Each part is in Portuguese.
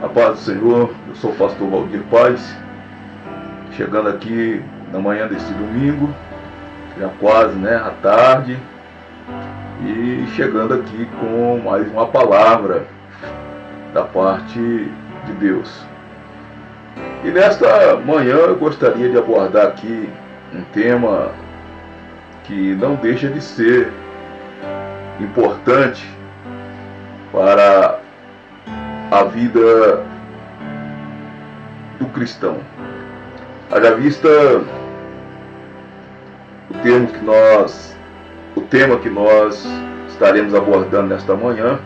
A paz do Senhor, eu sou o pastor Valdir Paz, chegando aqui na manhã deste domingo, já quase à tarde, e chegando aqui com mais uma palavra da parte de Deus. E nesta manhã eu gostaria de abordar aqui um tema que não deixa de ser importante para a vida do cristão. Haja vista o tema que nós estaremos abordando nesta manhã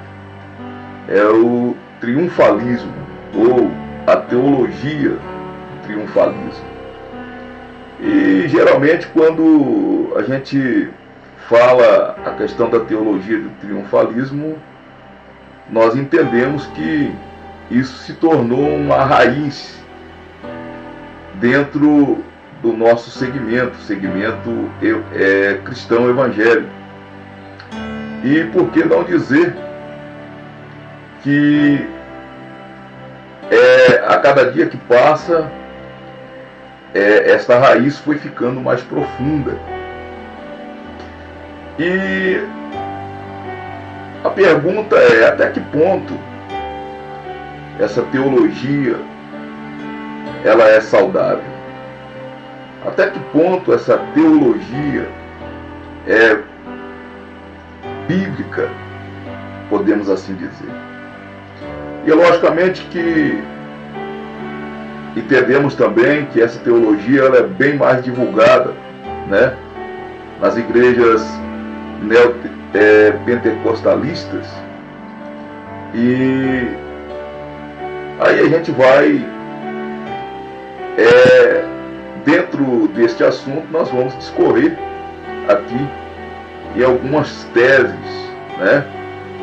é o triunfalismo, ou a teologia do triunfalismo. E geralmente quando a gente fala a questão da teologia do triunfalismo, nós entendemos que isso se tornou uma raiz dentro do nosso segmento cristão evangélico. E por que não dizer que a cada dia que passa, esta raiz foi ficando mais profunda. E a pergunta é: até que ponto essa teologia ela é saudável? Até que ponto essa teologia é bíblica, podemos assim dizer? E logicamente que entendemos também que essa teologia ela é bem mais divulgada, nas igrejas pentecostalistas, e aí a gente vai dentro deste assunto nós vamos discorrer aqui em algumas teses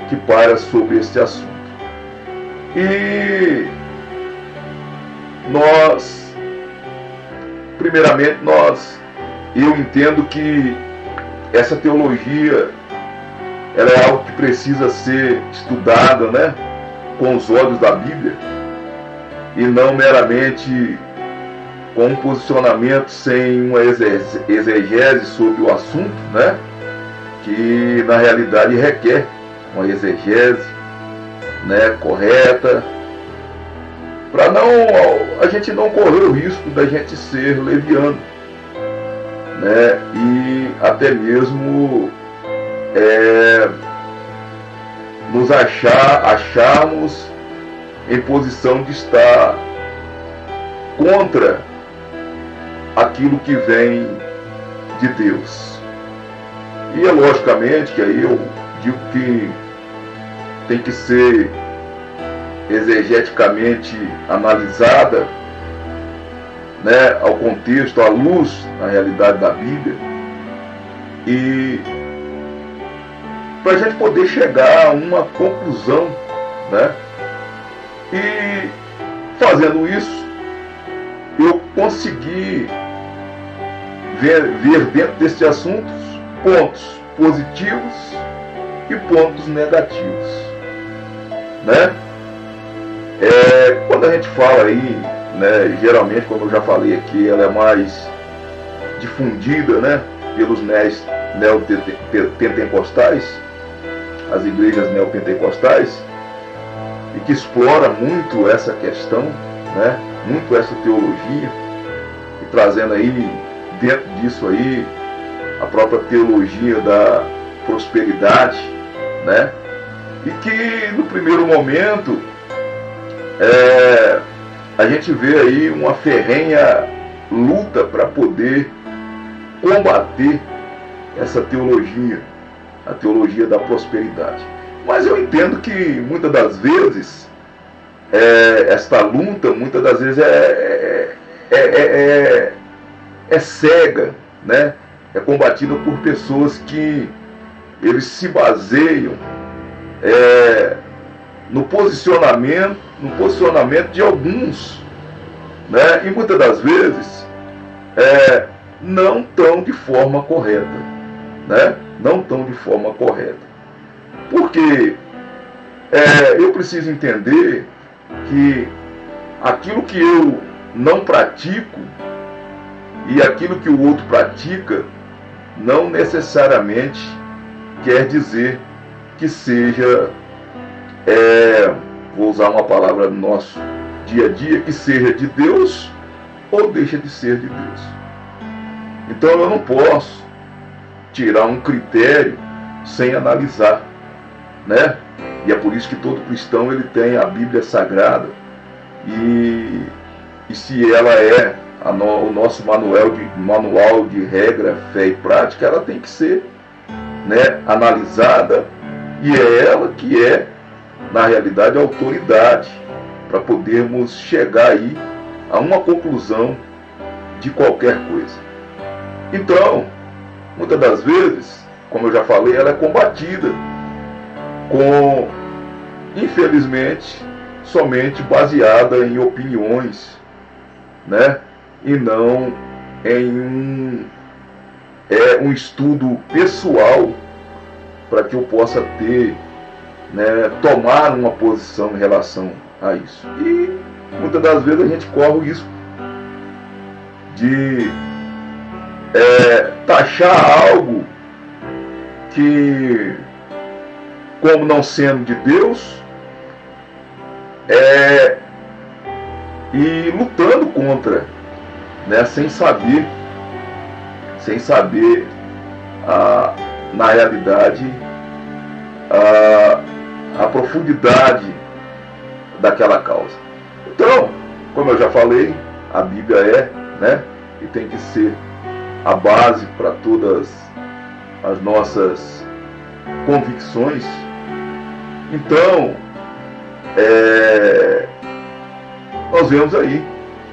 que param sobre este assunto. E primeiramente eu entendo que essa teologia ela é algo que precisa ser estudada com os olhos da Bíblia, e não meramente com um posicionamento sem uma exegese sobre o assunto, que na realidade requer uma exegese correta, para a gente não correr o risco da gente ser leviano, e até mesmo nos acharmos em posição de estar contra aquilo que vem de Deus. E é logicamente que aí eu digo que tem que ser exegeticamente analisada, ao contexto, à luz, na realidade da Bíblia, e para a gente poder chegar a uma conclusão, e fazendo isso, eu consegui ver dentro desses assuntos pontos positivos e pontos negativos, quando a gente fala aí, geralmente, como eu já falei aqui, ela é mais difundida, pelos neopentecostais, as igrejas neopentecostais, e que explora muito essa questão, muito essa teologia, e trazendo aí, dentro disso aí, a própria teologia da prosperidade, e que no primeiro momento a gente vê aí uma ferrenha luta para poder combater essa teologia, a teologia da prosperidade. Mas eu entendo que muitas das vezes esta luta, muitas das vezes é cega, é combatida por pessoas que eles se baseiam no posicionamento de alguns, né? E muitas das vezes não tão de forma correta, né? Não tão de forma correta. Porque eu preciso entender que aquilo que eu não pratico e aquilo que o outro pratica não necessariamente quer dizer que seja, vou usar uma palavra do nosso dia a dia, que seja de Deus ou deixa de ser de Deus. Então eu não posso tirar um critério sem analisar, né? E é por isso que todo cristão ele tem a Bíblia Sagrada e se ela é o nosso manual de regra, fé e prática, ela tem que ser, né, analisada, e é ela que é, na realidade, a autoridade para podermos chegar aí a uma conclusão de qualquer coisa. Então, muitas das vezes, como eu já falei, ela é combatida com, infelizmente, somente baseada em opiniões, né? E não em um estudo pessoal para que eu possa ter, né, tomar uma posição em relação a isso. E muitas das vezes a gente corre o risco de taxar algo que, como não sendo de Deus, e lutando contra, né, sem saber na realidade a profundidade daquela causa. Então, como eu já falei, a Bíblia né, e tem que ser a base para todas as nossas convicções. Então, nós vemos aí,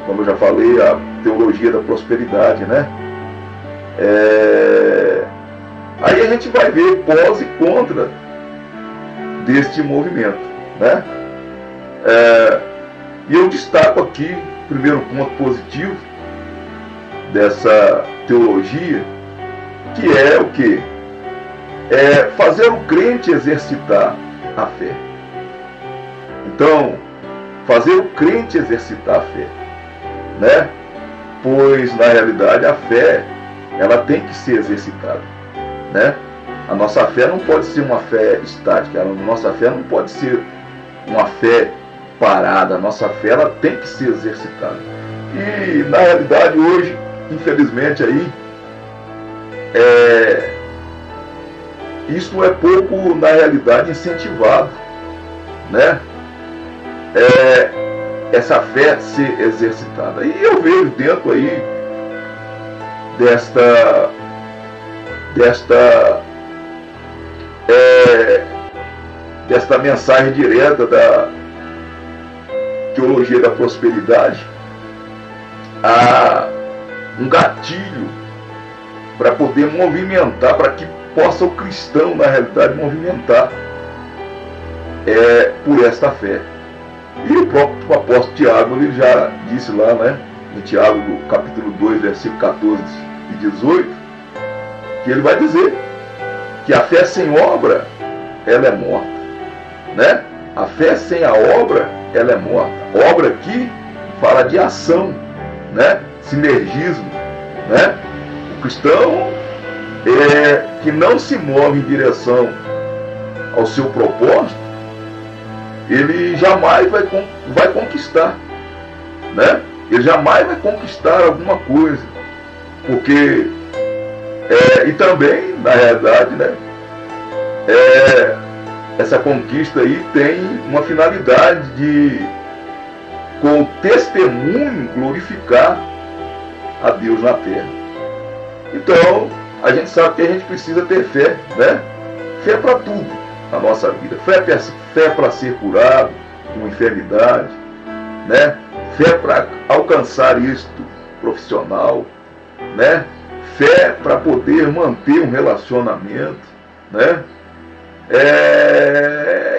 como eu já falei, a teologia da prosperidade, né? Aí a gente vai ver pós e contra deste movimento, né? E eu destaco aqui o primeiro ponto positivo dessa teologia, que é o quê? Fazer o crente exercitar a fé. Então, fazer o crente exercitar a fé, né? Pois, na realidade, a fé, ela tem que ser exercitada, né? A nossa fé não pode ser uma fé estática, a nossa fé não pode ser uma fé parada, a nossa fé, ela tem que ser exercitada. E, na realidade, hoje, infelizmente, aí, isso é pouco, na realidade, incentivado, né? Essa fé ser exercitada. E eu vejo dentro aí desta mensagem direta da teologia da prosperidade um gatilho para poder movimentar, para que possa o cristão, na realidade, movimentar por esta fé. E o próprio apóstolo Tiago, ele já disse lá, né, em Tiago, capítulo 2, versículo 14 e 18, que ele vai dizer que a fé sem obra, ela é morta, né? A fé sem a obra, ela é morta. Obra aqui fala de ação, né? Sinergismo, né? O cristão que não se move em direção ao seu propósito, ele jamais vai conquistar, né? Ele jamais vai conquistar alguma coisa, porque e também, na realidade, né, essa conquista aí tem uma finalidade de, com o testemunho, glorificar a Deus na terra. Então, a gente sabe que a gente precisa ter fé, né? Fé para tudo na nossa vida. Fé para ser curado de uma enfermidade, né? Fé para alcançar êxito profissional, né? Fé para poder manter um relacionamento, né?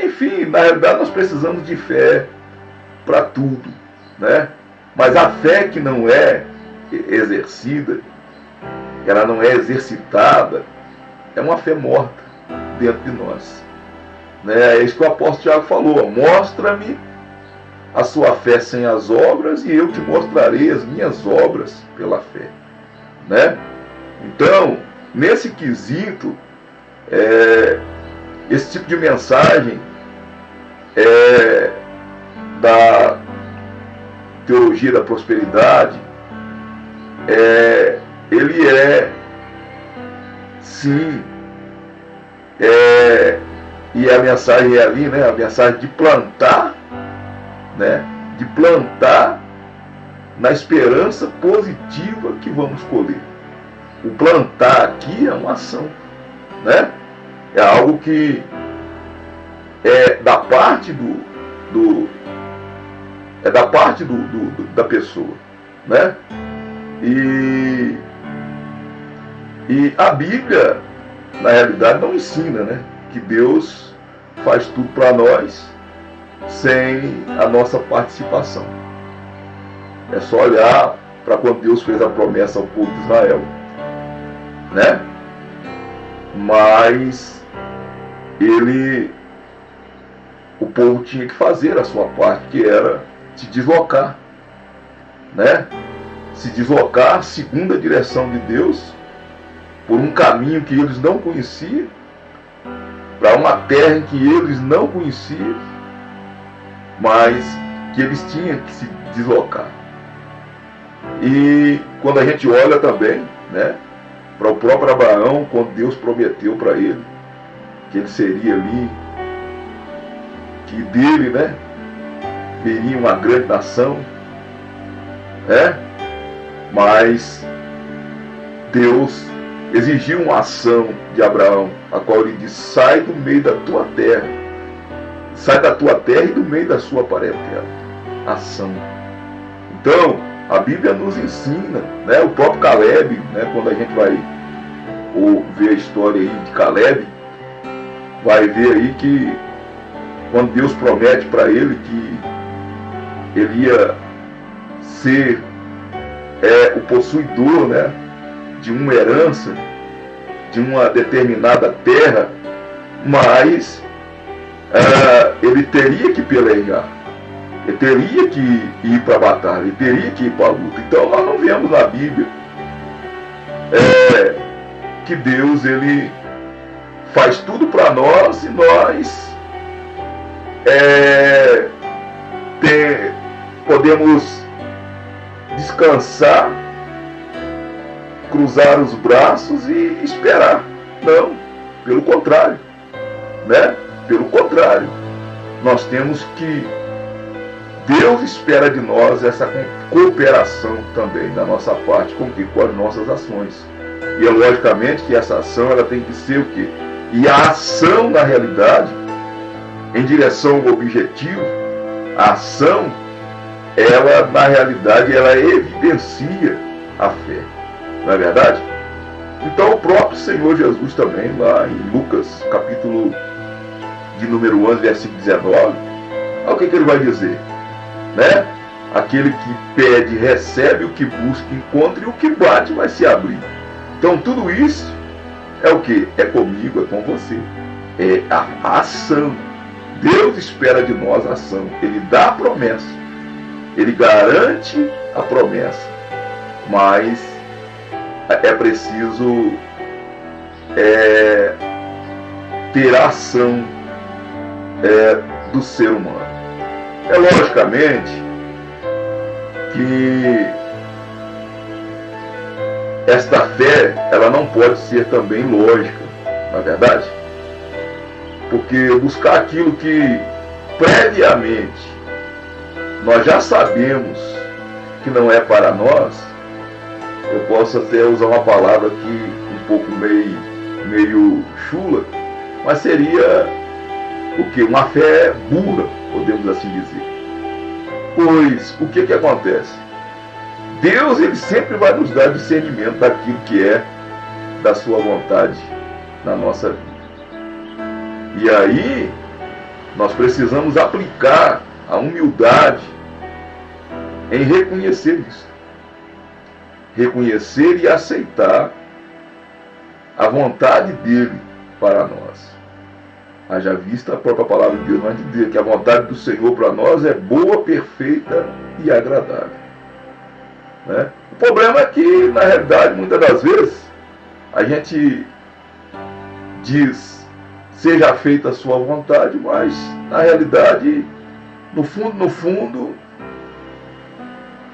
Enfim, na realidade nós precisamos de fé para tudo, né? Mas a fé que não é exercida, ela não é exercitada, é uma fé morta dentro de nós, né? É isso que o apóstolo Tiago falou: mostra-me a sua fé sem as obras e eu te mostrarei as minhas obras pela fé, né? Então, nesse quesito, esse tipo de mensagem da teologia da prosperidade, ele sim, e a mensagem é ali, né? A mensagem de plantar, né? De plantar na esperança positiva que vamos colher. O plantar aqui é uma ação, né? É algo que é da parte da pessoa, né? E a Bíblia, na realidade, não ensina, né, que Deus faz tudo para nós sem a nossa participação. É só olhar para quando Deus fez a promessa ao povo de Israel, né? Mas o povo tinha que fazer a sua parte, que era se deslocar, né? Se deslocar segundo a direção de Deus, por um caminho que eles não conheciam, para uma terra em que eles não conheciam, mas que eles tinham que se deslocar. E quando a gente olha também, né, para o próprio Abraão, quando Deus prometeu para ele que ele seria ali, que dele, né, viria uma grande nação, né? Mas Deus exigiu uma ação de Abraão, a qual ele disse: sai do meio da tua terra, sai da tua terra e do meio da sua parentela. Ação. Então, a Bíblia nos ensina, né? O próprio Caleb, né? Quando a gente vai ver a história aí de Caleb, vai ver aí que quando Deus promete para ele que ele ia ser o possuidor, né, de uma herança, de uma determinada terra, mas ele teria que pelejar, ele teria que ir para a batalha, ele teria que ir para a luta. Então nós não vemos na Bíblia que Deus ele faz tudo para nós e nós podemos descansar, cruzar os braços e esperar. Não, pelo contrário, né? Pelo contrário, nós temos que Deus espera de nós essa cooperação também da nossa parte com as nossas ações. E é logicamente que essa ação ela tem que ser o quê? E a ação, na realidade, em direção ao objetivo, a ação, ela, na realidade, ela evidencia a fé. Não é verdade? Então, o próprio Senhor Jesus também, lá em Lucas, capítulo de número 11, versículo 19, olha o que ele vai dizer, né? Aquele que pede, recebe, o que busca, encontra, e o que bate vai se abrir. Então, tudo isso é o que? É comigo, é com você. É a ação. Deus espera de nós a ação. Ele dá a promessa. Ele garante a promessa. Mas é preciso ter a ação do ser humano. É logicamente que esta fé, ela não pode ser também lógica, não é verdade? Porque buscar aquilo que previamente nós já sabemos que não é para nós, eu posso até usar uma palavra aqui um pouco meio chula, mas seria o que? Uma fé burra, podemos assim dizer. Pois o que acontece? Deus ele sempre vai nos dar discernimento daquilo que é da sua vontade na nossa vida. E aí nós precisamos aplicar a humildade em reconhecer isso. Reconhecer e aceitar a vontade dele para nós. Haja vista a própria palavra de Deus vai dizer que a vontade do Senhor para nós é boa, perfeita e agradável. Né? O problema é que, na realidade, muitas das vezes, a gente diz, seja feita a sua vontade, mas, na realidade, no fundo,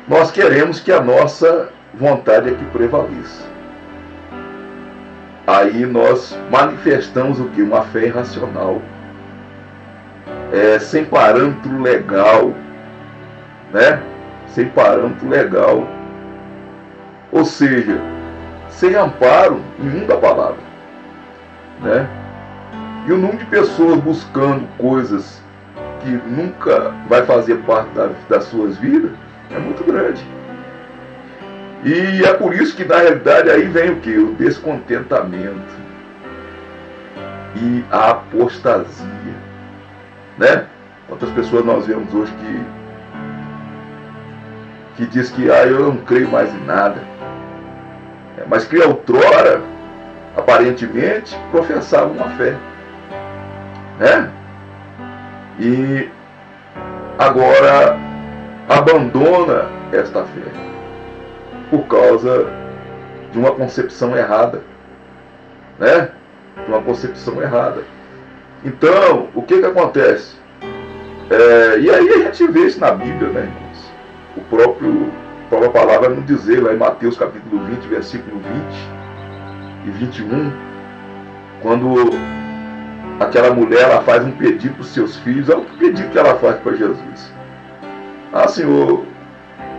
nós queremos que a nossa vontade é que prevaleça. Aí nós manifestamos o que? Uma fé irracional, sem parâmetro legal, né? Sem parâmetro legal, ou seja, sem amparo nenhum da palavra, né? E o número de pessoas buscando coisas que nunca vai fazer parte das suas vidas é muito grande. E é por isso que, na realidade, aí vem o que? O descontentamento e a apostasia, né? Quantas pessoas nós vemos hoje que diz que eu não creio mais em nada, mas que outrora, aparentemente, professavam uma fé, né? E agora abandona esta fé por causa de uma concepção errada, né? De uma concepção errada. Então, o que acontece? E aí a gente vê isso na Bíblia, né, irmãos? A própria palavra nos dizer lá em Mateus capítulo 20, versículo 20 e 21, quando aquela mulher ela faz um pedido para os seus filhos. Olha o pedido que ela faz para Jesus. Senhor,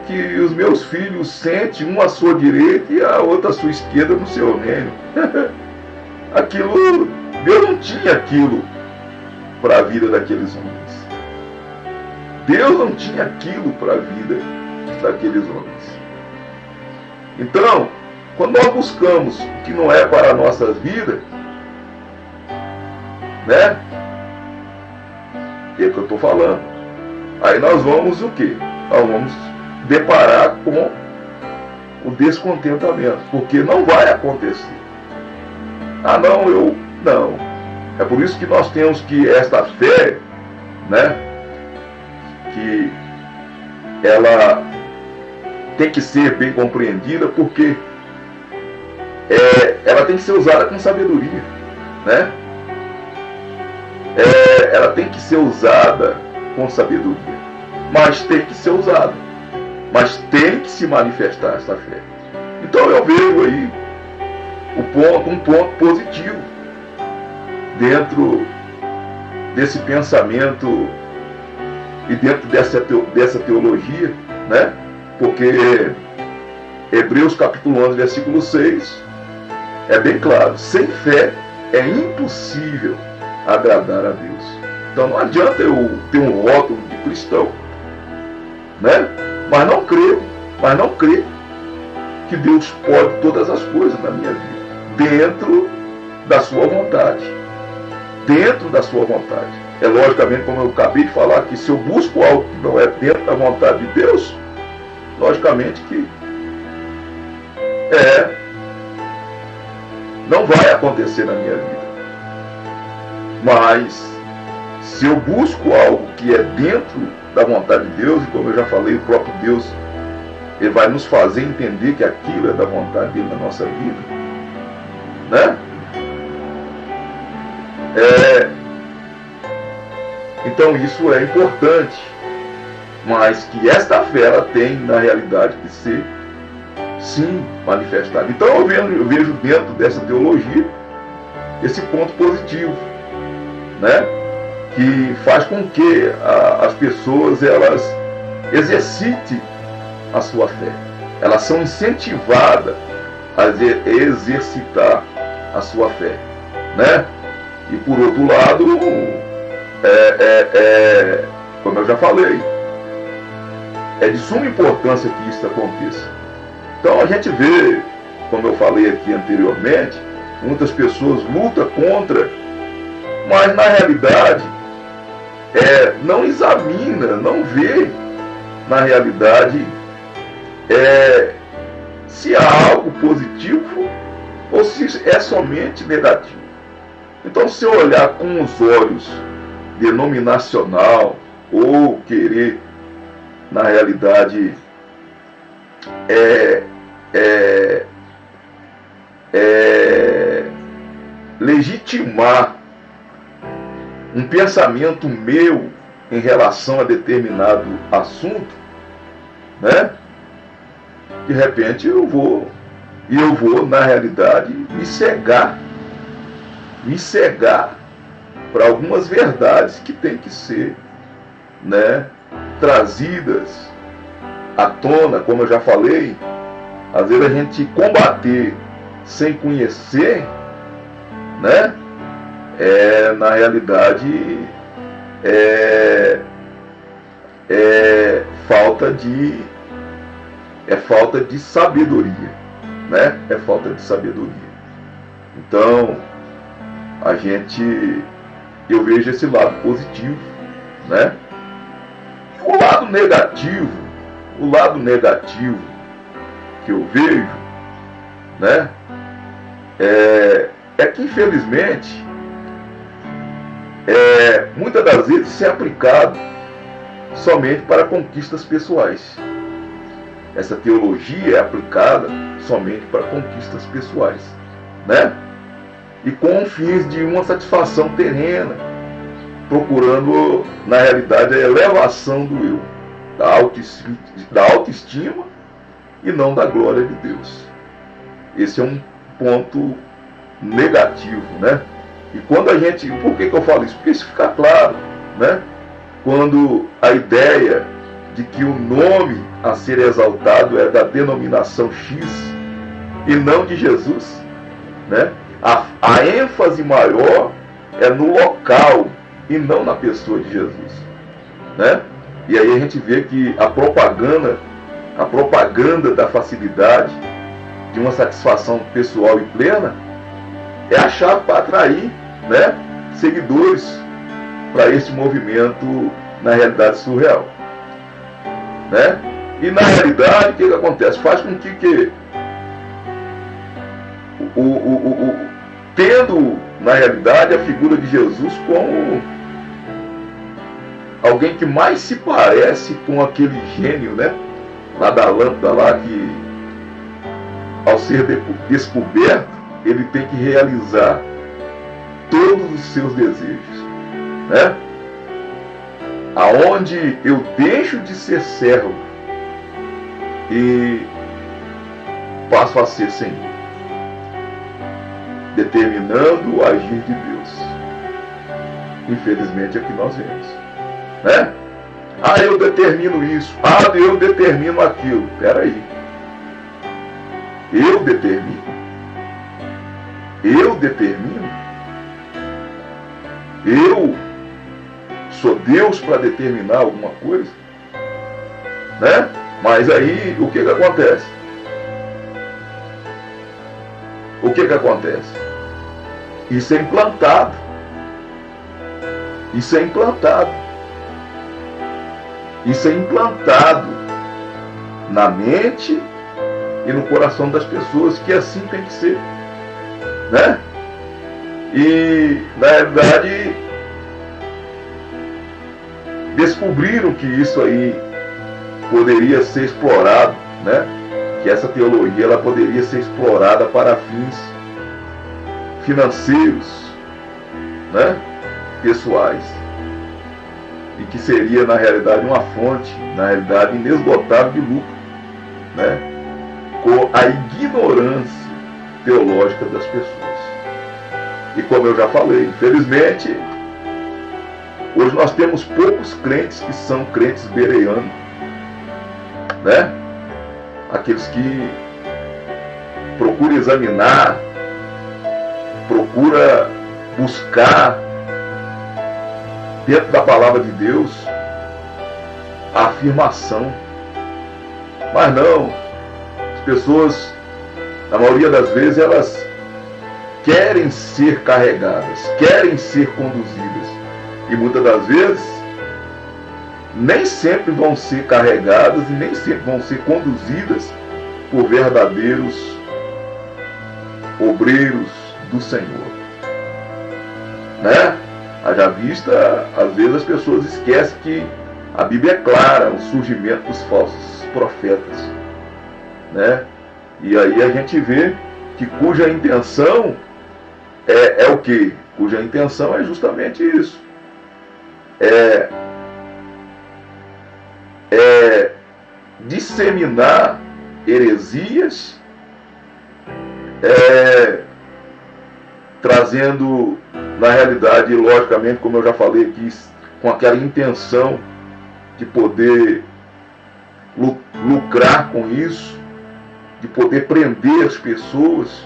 que os meus filhos sentem um à sua direita e a outra à sua esquerda no seu reino. Aquilo, Deus não tinha aquilo para a vida daqueles homens. Deus não tinha aquilo para a vida daqueles homens. Então, quando nós buscamos o que não é para a nossa vida, né? É o que eu estou falando. Aí nós vamos o quê? Nós vamos deparar com o descontentamento, porque não vai acontecer. Não. É por isso que nós temos que esta fé, né, que ela tem que ser bem compreendida, porque ela tem que ser usada com sabedoria, né? Ela tem que ser usada com sabedoria, mas tem que ser usada. Mas tem que se manifestar essa fé. Então eu vejo aí um ponto positivo dentro desse pensamento e dentro dessa teologia, né? Porque Hebreus capítulo 11, versículo 6 é bem claro: sem fé é impossível agradar a Deus. Então não adianta eu ter um rótulo de cristão, né? Mas não crer que Deus pode todas as coisas na minha vida, dentro da sua vontade. Dentro da sua vontade. É logicamente, como eu acabei de falar, que se eu busco algo que não é dentro da vontade de Deus, logicamente que não vai acontecer na minha vida. Mas se eu busco algo que é dentro da vontade de Deus, e como eu já falei, o próprio Deus, ele vai nos fazer entender que aquilo é da vontade dele na nossa vida, né? Então isso é importante, mas que esta fé ela tem na realidade que ser sim manifestada. Então eu vejo dentro dessa teologia esse ponto positivo, né? Que faz com que as pessoas elas exercitem a sua fé. Elas são incentivadas a exercitar a sua fé, né? E por outro lado, como eu já falei, é de suma importância que isso aconteça. Então a gente vê, como eu falei aqui anteriormente, muitas pessoas lutam contra mas na realidade não examina, não vê na realidade se há algo positivo ou se é somente negativo. Então, se eu olhar com os olhos denominacional ou querer, na realidade, legitimar um pensamento meu em relação a determinado assunto, né? De repente eu vou, na realidade, me cegar para algumas verdades que têm que ser, né, trazidas à tona, como eu já falei. Às vezes a gente combater sem conhecer, né, na realidade falta de sabedoria, né? É falta de sabedoria. Então, eu vejo esse lado positivo, né? O lado negativo que eu vejo, né, é que infelizmente muitas das vezes isso é aplicado somente para conquistas pessoais. Essa teologia é aplicada somente para conquistas pessoais, né? E com fins de uma satisfação terrena, procurando, na realidade, a elevação do eu, da autoestima e não da glória de Deus. Esse é um ponto negativo, né? E quando a gente... Por que eu falo isso? Porque isso fica claro, né? Quando a ideia de que o nome a ser exaltado é da denominação X e não de Jesus, né? A ênfase maior é no local e não na pessoa de Jesus, né? E aí a gente vê que a propaganda da facilidade, de uma satisfação pessoal e plena, é a chave para atrair, né, seguidores para esse movimento, na realidade, surreal, né? E na realidade, o que acontece? Faz com que tendo, na realidade, a figura de Jesus como alguém que mais se parece com aquele gênio, né, lá da lâmpada lá, que ao ser descoberto, ele tem que realizar todos os seus desejos, né? Aonde eu deixo de ser servo e passo a ser Senhor, determinando o agir de Deus. Infelizmente é o que nós vemos, né? Eu determino isso, eu determino aquilo. Peraí, eu determino, eu sou Deus para determinar alguma coisa, né? Mas aí o que acontece? Isso é implantado. Isso é implantado na mente e no coração das pessoas, que assim tem que ser, né? E na verdade descobriram que isso aí poderia ser explorado, né? Que essa teologia ela poderia ser explorada para fins financeiros, né? Pessoais, e que seria na realidade uma fonte, na realidade, inesgotável de lucro, né? Com a ignorância teológica das pessoas. E como eu já falei, infelizmente, hoje nós temos poucos crentes que são crentes bereanos, né? Aqueles que procuram examinar, procura buscar dentro da palavra de Deus a afirmação. Mas não, as pessoas, na maioria das vezes, elas querem ser carregadas, querem ser conduzidas. E muitas das vezes, nem sempre vão ser carregadas e nem sempre vão ser conduzidas por verdadeiros obreiros do Senhor. Né? Haja vista, às vezes as pessoas esquecem que a Bíblia é clara, o surgimento dos falsos profetas. Né? E aí a gente vê que cuja intenção é o quê? Cuja intenção é justamente isso. É disseminar heresias, trazendo, na realidade, logicamente, como eu já falei aqui, com aquela intenção de poder lucrar com isso, de poder prender as pessoas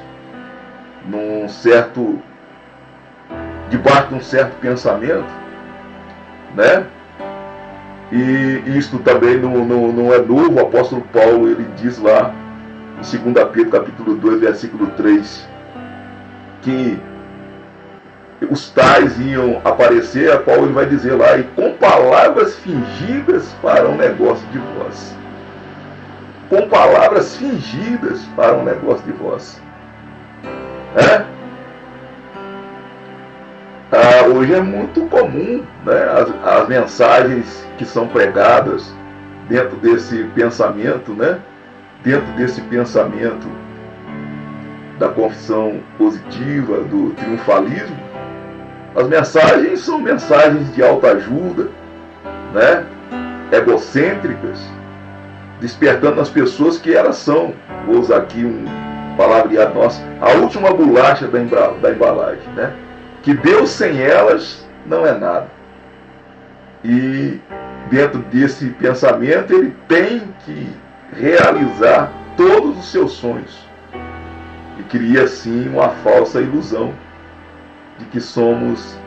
debaixo de um certo pensamento, né? E isto também não é novo. O apóstolo Paulo, ele diz lá em 2 Pedro capítulo 2, versículo 3, que os tais iam aparecer, a qual ele vai dizer lá, e com palavras fingidas farão negócio de vós. Com palavras fingidas farão negócio de vós. Hoje é muito comum, né, as mensagens que são pregadas dentro desse pensamento, né, dentro desse pensamento da confissão positiva, do triunfalismo. As mensagens são mensagens de autoajuda, né, egocêntricas, despertando nas pessoas que elas são, vou usar aqui um palavreado nosso, a última bolacha da embalagem, né? Que Deus sem elas não é nada. E dentro desse pensamento ele tem que realizar todos os seus sonhos. E cria assim uma falsa ilusão de que somos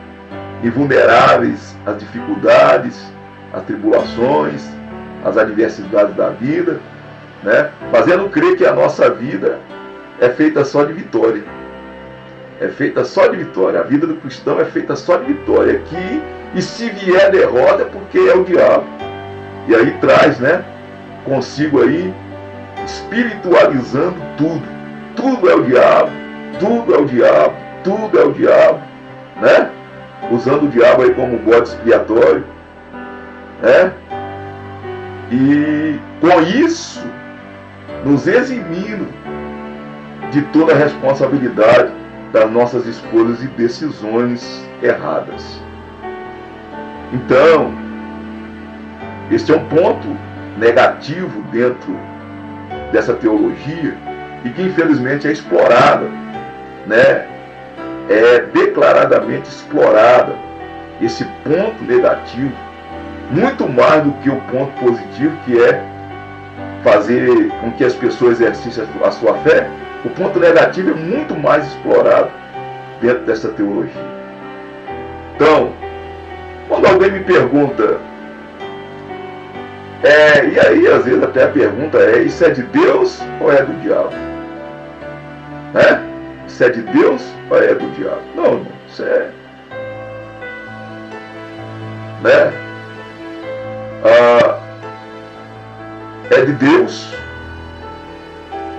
invulneráveis às dificuldades, às tribulações, às adversidades da vida, né? Fazendo crer que a nossa vida é feita só de vitória. É feita só de vitória. A vida do cristão é feita só de vitória. E se vier derrota é porque é o diabo. E aí traz, né, consigo aí, espiritualizando tudo. Tudo é o diabo, tudo é o diabo, tudo é o diabo, né? Usando o diabo aí como bode expiatório, né? E com isso nos eximindo de toda a responsabilidade das nossas escolhas e decisões erradas. Então, este é um ponto negativo dentro dessa teologia e que infelizmente é explorada, né? É declaradamente explorada esse ponto negativo, muito mais do que o ponto positivo, que é fazer com que as pessoas exercitem a sua fé. O ponto negativo é muito mais explorado dentro dessa teologia. Então, quando alguém me pergunta, e aí às vezes até a pergunta isso é de Deus ou é do diabo? Isso é de Deus ou é do diabo? Não, isso é, né? É de Deus,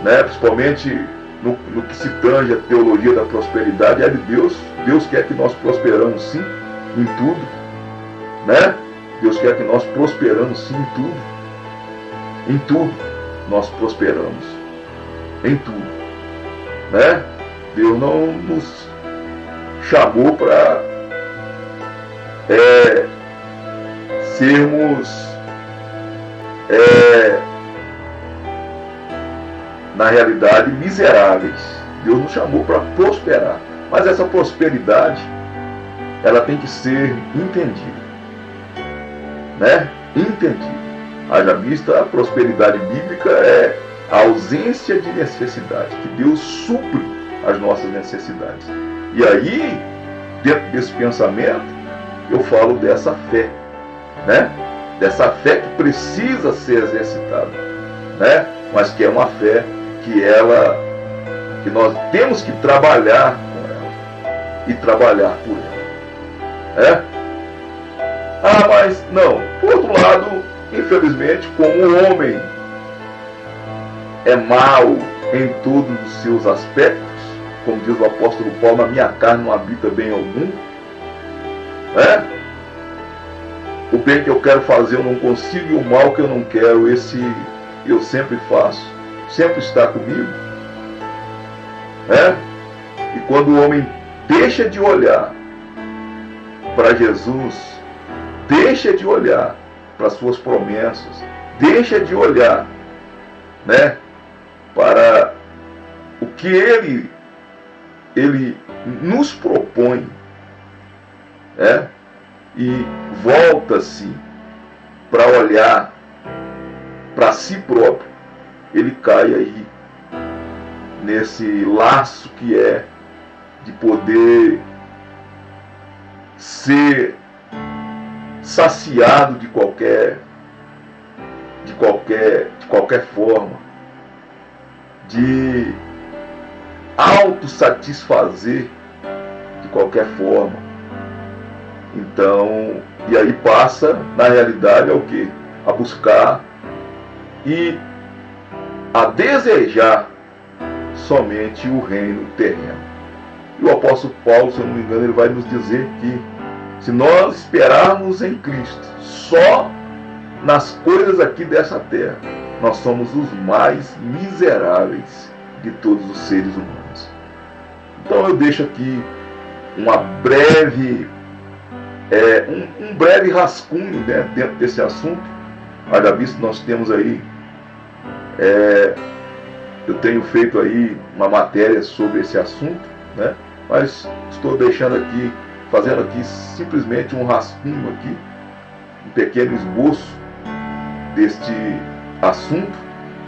né? Principalmente no que se tange a teologia da prosperidade, é de Deus. Deus quer que nós prosperamos sim em tudo, né? Deus quer que nós prosperamos sim em tudo. Em tudo nós prosperamos. Em tudo, né? Deus não nos chamou para sermos na realidade miseráveis. Deus nos chamou para prosperar. Mas essa prosperidade, ela tem que ser entendida, né? Entendida. Haja vista, a prosperidade bíblica é a ausência de necessidade, que Deus supre as nossas necessidades. E aí, dentro desse pensamento, eu falo dessa fé, né? Dessa fé que precisa ser exercitada, né? Mas que é uma fé que nós temos que trabalhar com e trabalhar por ela. Mas não. Por outro lado, infelizmente, como o homem é mau em todos os seus aspectos, como diz o apóstolo Paulo, na minha carne não habita bem algum, o bem que eu quero fazer eu não consigo, e o mal que eu não quero, esse eu sempre faço, sempre está comigo. E quando o homem deixa de olhar para Jesus, deixa de olhar para as suas promessas, deixa de olhar para o que ele nos propõe, e volta-se para olhar para si próprio, ele cai aí nesse laço que é de poder ser saciado de qualquer forma, de autossatisfazer de qualquer forma. Então, e aí passa, na realidade, ao quê? A buscar e a desejar somente o reino terreno. E o apóstolo Paulo, se eu não me engano, ele vai nos dizer que se nós esperarmos em Cristo só nas coisas aqui dessa terra, nós somos os mais miseráveis de todos os seres humanos. Então eu deixo aqui uma breve um breve rascunho dentro desse assunto. Haja visto, nós temos aí eu tenho feito aí uma matéria sobre esse assunto, mas estou deixando aqui, fazendo aqui simplesmente um rascunho aqui, um pequeno esboço deste assunto,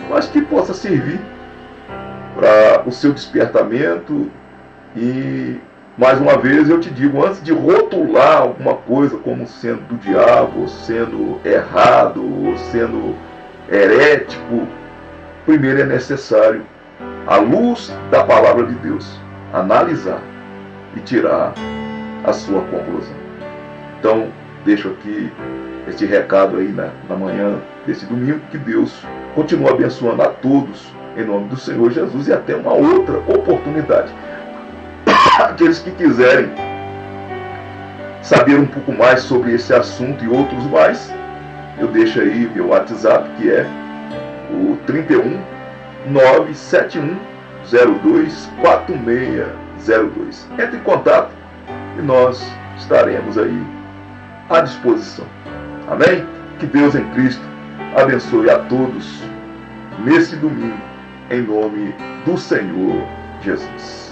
mas que possa servir para o seu despertamento. E mais uma vez eu te digo, antes de rotular alguma coisa como sendo do diabo, ou sendo errado, ou sendo herético, primeiro é necessário, à luz da palavra de Deus, analisar e tirar a sua conclusão. Então, deixo aqui este recado aí na manhã desse domingo, que Deus continue abençoando a todos, em nome do Senhor Jesus, e até uma outra oportunidade. Aqueles que quiserem saber um pouco mais sobre esse assunto e outros mais, eu deixo aí meu WhatsApp, que é o 31 971 02 4602. Entre em contato e nós estaremos aí à disposição. Amém? Que Deus em Cristo abençoe a todos nesse domingo, em nome do Senhor Jesus.